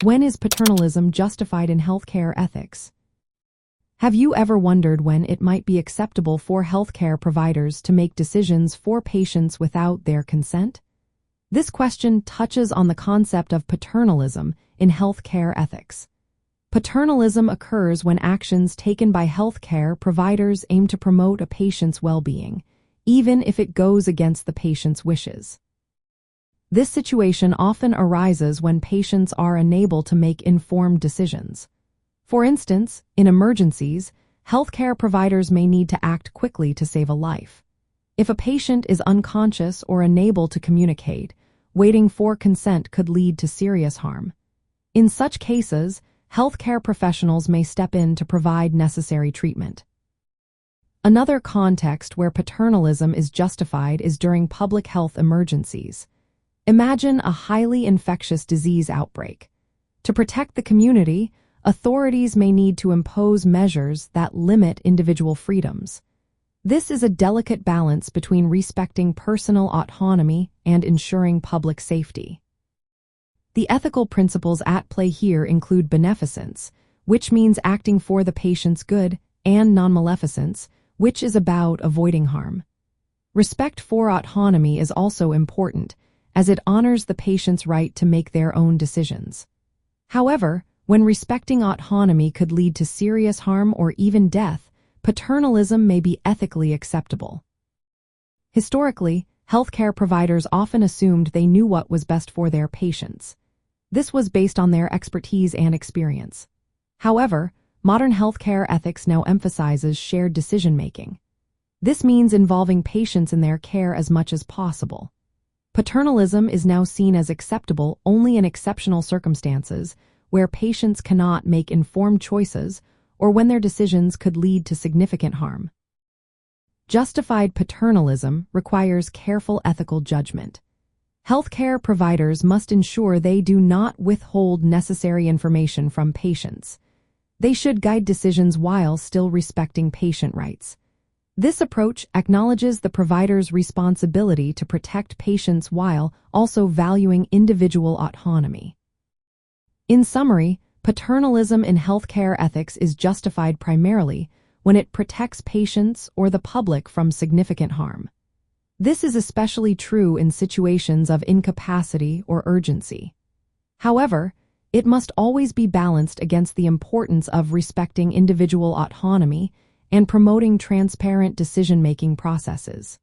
When is paternalism justified in healthcare ethics? Have you ever wondered when it might be acceptable for healthcare providers to make decisions for patients without their consent? This question touches on the concept of paternalism in healthcare ethics. Paternalism occurs when actions taken by healthcare providers aim to promote a patient's well-being, even if it goes against the patient's wishes. This situation often arises when patients are unable to make informed decisions. For instance, in emergencies, healthcare providers may need to act quickly to save a life. If a patient is unconscious or unable to communicate, waiting for consent could lead to serious harm. In such cases, healthcare professionals may step in to provide necessary treatment. Another context where paternalism is justified is during public health emergencies. Imagine a highly infectious disease outbreak. To protect the community, authorities may need to impose measures that limit individual freedoms. This is a delicate balance between respecting personal autonomy and ensuring public safety. The ethical principles at play here include beneficence, which means acting for the patient's good, and nonmaleficence, which is about avoiding harm. Respect for autonomy is also important, as it honors the patient's right to make their own decisions. However, when respecting autonomy could lead to serious harm or even death, paternalism may be ethically acceptable. Historically, healthcare providers often assumed they knew what was best for their patients. This was based on their expertise and experience. However, modern healthcare ethics now emphasizes shared decision-making. This means involving patients in their care as much as possible. Paternalism is now seen as acceptable only in exceptional circumstances where patients cannot make informed choices or when their decisions could lead to significant harm. Justified paternalism requires careful ethical judgment. Healthcare providers must ensure they do not withhold necessary information from patients. They should guide decisions while still respecting patient rights. This approach acknowledges the provider's responsibility to protect patients while also valuing individual autonomy. In summary, paternalism in healthcare ethics is justified primarily when it protects patients or the public from significant harm. This is especially true in situations of incapacity or urgency. However, it must always be balanced against the importance of respecting individual autonomy and promoting transparent decision-making processes.